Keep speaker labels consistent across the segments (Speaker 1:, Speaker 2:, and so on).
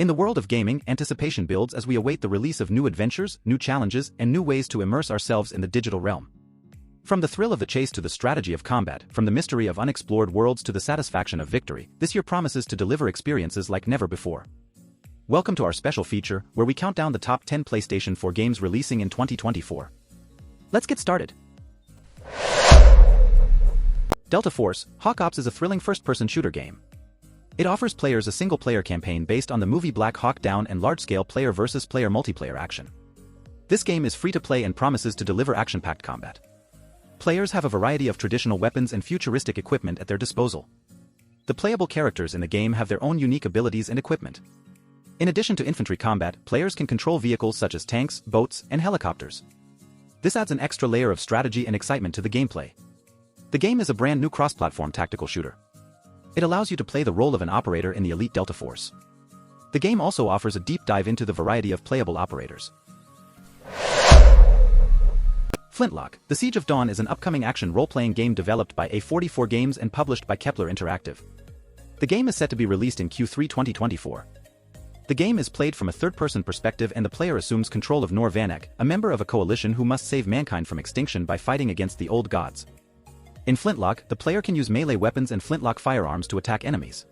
Speaker 1: In the world of gaming, anticipation builds as we await the release of new adventures, new challenges, and new ways to immerse ourselves in the digital realm. From the thrill of the chase to the strategy of combat, from the mystery of unexplored worlds to the satisfaction of victory, this year promises to deliver experiences like never before. Welcome to our special feature, where we count down the top 10 PlayStation 4 games releasing in 2024. Let's get started. Delta Force, Hawk Ops is a thrilling first-person shooter game. It offers players a single-player campaign based on the movie Black Hawk Down and large-scale player-versus-player multiplayer action. This game is free to play and promises to deliver action-packed combat. Players have a variety of traditional weapons and futuristic equipment at their disposal. The playable characters in the game have their own unique abilities and equipment. In addition to infantry combat, players can control vehicles such as tanks, boats, and helicopters. This adds an extra layer of strategy and excitement to the gameplay. The game is a brand new cross-platform tactical shooter. It allows you to play the role of an operator in the elite Delta Force. The game also offers a deep dive into the variety of playable operators. Flintlock, The Siege of Dawn is an upcoming action role-playing game developed by A44 Games and published by Kepler Interactive. The game is set to be released in Q3 2024. The game is played from a third-person perspective and the player assumes control of Nor Vanek, a member of a coalition who must save mankind from extinction by fighting against the old gods. In Flintlock, the player can use melee weapons and flintlock firearms to attack enemies.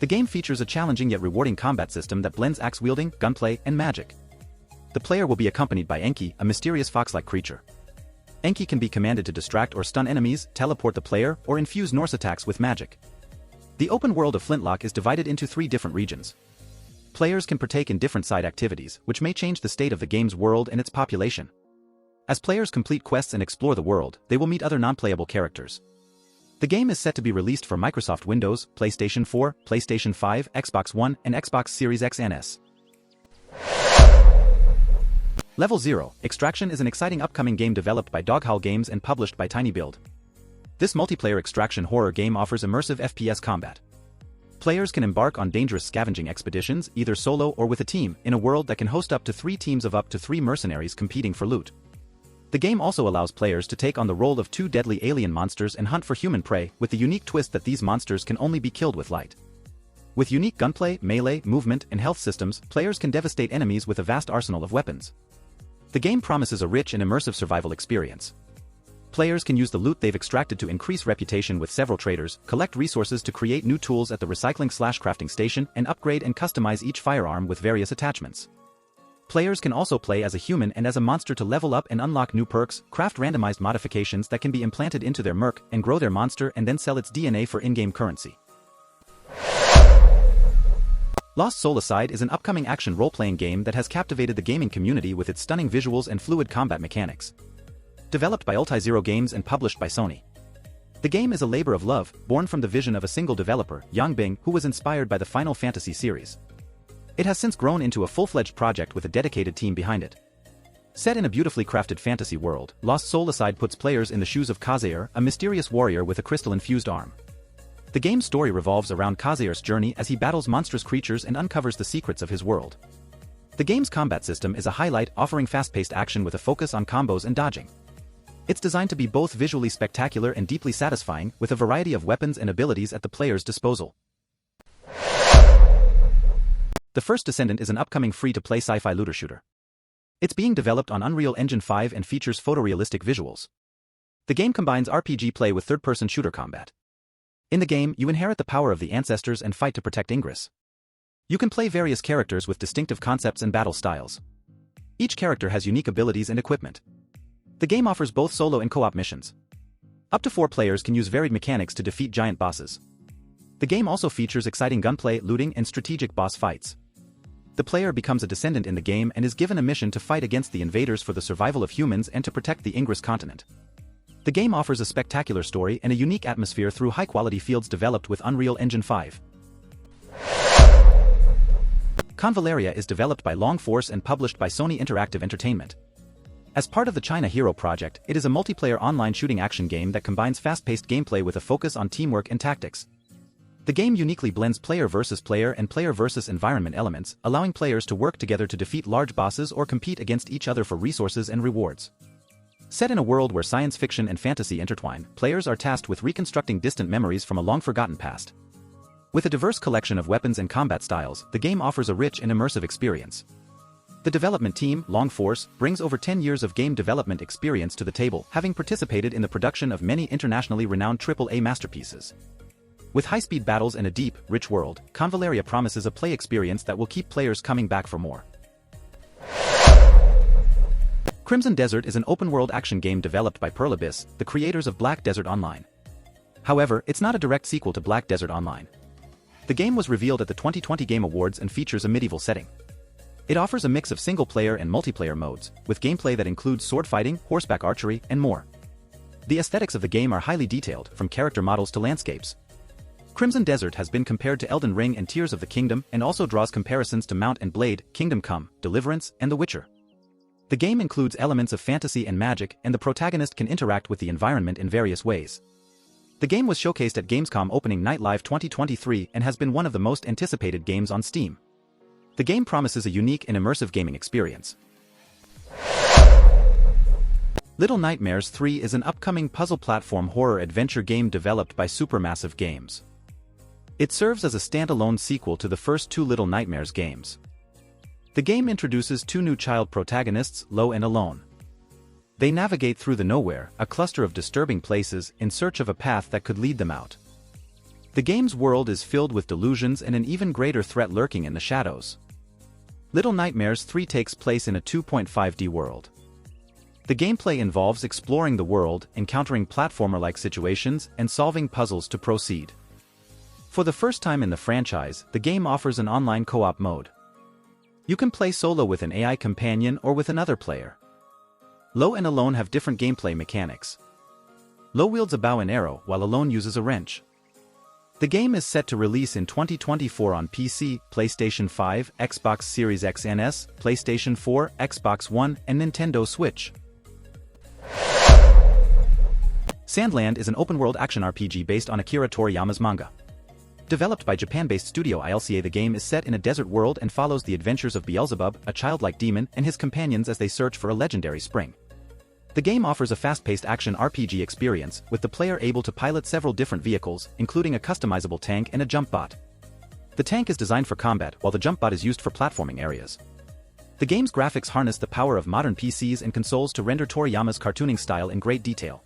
Speaker 1: The game features a challenging yet rewarding combat system that blends axe-wielding, gunplay, and magic. The player will be accompanied by Enki, a mysterious fox-like creature. Enki can be commanded to distract or stun enemies, teleport the player, or infuse Norse attacks with magic. The open world of Flintlock is divided into 3 different regions. Players can partake in different side activities, which may change the state of the game's world and its population. As players complete quests and explore the world, they will meet other non-playable characters. The game is set to be released for Microsoft Windows, PlayStation 4, PlayStation 5, Xbox One, and Xbox Series X and S. Level 0, Extraction is an exciting upcoming game developed by Doghowl Games and published by Tiny Build. This multiplayer extraction horror game offers immersive FPS combat. Players can embark on dangerous scavenging expeditions, either solo or with a team, in a world that can host up to 3 teams of up to 3 mercenaries competing for loot. The game also allows players to take on the role of 2 deadly alien monsters and hunt for human prey, with the unique twist that these monsters can only be killed with light. With unique gunplay, melee, movement, and health systems, players can devastate enemies with a vast arsenal of weapons. The game promises a rich and immersive survival experience. Players can use the loot they've extracted to increase reputation with several traders, collect resources to create new tools at the recycling/crafting station, and upgrade and customize each firearm with various attachments. Players can also play as a human and as a monster to level up and unlock new perks, craft randomized modifications that can be implanted into their merc, and grow their monster and then sell its DNA for in-game currency. Lost Soul Aside is an upcoming action role-playing game that has captivated the gaming community with its stunning visuals and fluid combat mechanics. Developed by Ulti-Zero Games and published by Sony. The game is a labor of love, born from the vision of a single developer, Yang Bing, who was inspired by the Final Fantasy series. It has since grown into a full-fledged project with a dedicated team behind it. Set in a beautifully crafted fantasy world, Lost Soul Aside puts players in the shoes of Kazair, a mysterious warrior with a crystal-infused arm. The game's story revolves around Kazair's journey as he battles monstrous creatures and uncovers the secrets of his world. The game's combat system is a highlight, offering fast-paced action with a focus on combos and dodging. It's designed to be both visually spectacular and deeply satisfying, with a variety of weapons and abilities at the player's disposal. The First Descendant is an upcoming free-to-play sci-fi looter shooter. It's being developed on Unreal Engine 5 and features photorealistic visuals. The game combines RPG play with third-person shooter combat. In the game, you inherit the power of the ancestors and fight to protect Ingress. You can play various characters with distinctive concepts and battle styles. Each character has unique abilities and equipment. The game offers both solo and co-op missions. Up to 4 players can use varied mechanics to defeat giant bosses. The game also features exciting gunplay, looting, and strategic boss fights. The player becomes a descendant in the game and is given a mission to fight against the invaders for the survival of humans and to protect the Ingress continent. The game offers a spectacular story and a unique atmosphere through high-quality fields developed with Unreal Engine 5. Convaleria is developed by Long Force and published by Sony Interactive Entertainment. As part of the China Hero project, it is a multiplayer online shooting action game that combines fast-paced gameplay with a focus on teamwork and tactics. The game uniquely blends player versus player and player versus environment elements, allowing players to work together to defeat large bosses or compete against each other for resources and rewards. Set in a world where science fiction and fantasy intertwine, players are tasked with reconstructing distant memories from a long-forgotten past. With a diverse collection of weapons and combat styles, the game offers a rich and immersive experience. The development team, Long Force, brings over 10 years of game development experience to the table, having participated in the production of many internationally renowned AAA masterpieces. With high-speed battles and a deep, rich world, Convaleria promises a play experience that will keep players coming back for more. Crimson Desert is an open-world action game developed by Pearl Abyss, the creators of Black Desert Online. However, it's not a direct sequel to Black Desert Online. The game was revealed at the 2020 Game Awards and features a medieval setting. It offers a mix of single-player and multiplayer modes, with gameplay that includes sword fighting, horseback archery, and more. The aesthetics of the game are highly detailed, from character models to landscapes. Crimson Desert has been compared to Elden Ring and Tears of the Kingdom and also draws comparisons to Mount and Blade, Kingdom Come, Deliverance, and The Witcher. The game includes elements of fantasy and magic, and the protagonist can interact with the environment in various ways. The game was showcased at Gamescom Opening Night Live 2023 and has been one of the most anticipated games on Steam. The game promises a unique and immersive gaming experience. Little Nightmares 3 is an upcoming puzzle platform horror adventure game developed by Supermassive Games. It serves as a standalone sequel to the first two Little Nightmares games. The game introduces two new child protagonists, Lo and Alone. They navigate through the Nowhere, a cluster of disturbing places, in search of a path that could lead them out. The game's world is filled with delusions and an even greater threat lurking in the shadows. Little Nightmares 3 takes place in a 2.5D world. The gameplay involves exploring the world, encountering platformer-like situations, and solving puzzles to proceed. For the first time in the franchise, the game offers an online co-op mode. You can play solo with an AI companion or with another player. Lo and Alone have different gameplay mechanics. Lo wields a bow and arrow, while Alone uses a wrench. The game is set to release in 2024 on PC, PlayStation 5, Xbox Series X and S, PlayStation 4, Xbox One, and Nintendo Switch. Sandland is an open-world action RPG based on Akira Toriyama's manga. Developed by Japan-based studio ILCA, the game is set in a desert world and follows the adventures of Beelzebub, a childlike demon, and his companions as they search for a legendary spring. The game offers a fast-paced action RPG experience, with the player able to pilot several different vehicles, including a customizable tank and a jump bot. The tank is designed for combat, while the jump bot is used for platforming areas. The game's graphics harness the power of modern PCs and consoles to render Toriyama's cartooning style in great detail.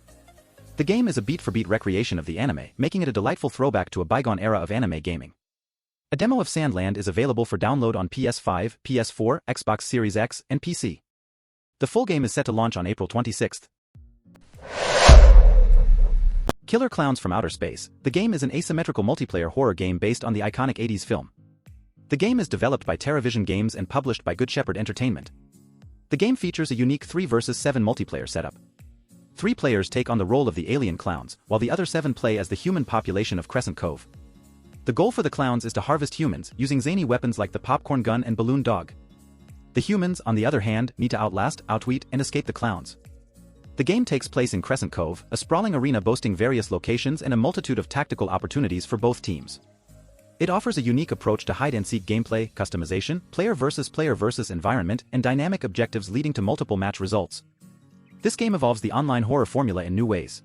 Speaker 1: The game is a beat-for-beat recreation of the anime, making it a delightful throwback to a bygone era of anime gaming. A demo of Sandland is available for download on PS5, PS4, Xbox Series X, and PC. The full game is set to launch on April 26th. Killer Clowns from Outer Space. The game is an asymmetrical multiplayer horror game based on the iconic 80s film. The game is developed by TerraVision Games and published by Good Shepherd Entertainment. The game features a unique 3 vs 7 multiplayer setup. 3 players take on the role of the alien clowns, while the other 7 play as the human population of Crescent Cove. The goal for the clowns is to harvest humans, using zany weapons like the popcorn gun and balloon dog. The humans, on the other hand, need to outlast, outwit, and escape the clowns. The game takes place in Crescent Cove, a sprawling arena boasting various locations and a multitude of tactical opportunities for both teams. It offers a unique approach to hide-and-seek gameplay, customization, player versus environment, and dynamic objectives leading to multiple match results. This game evolves the online horror formula in new ways.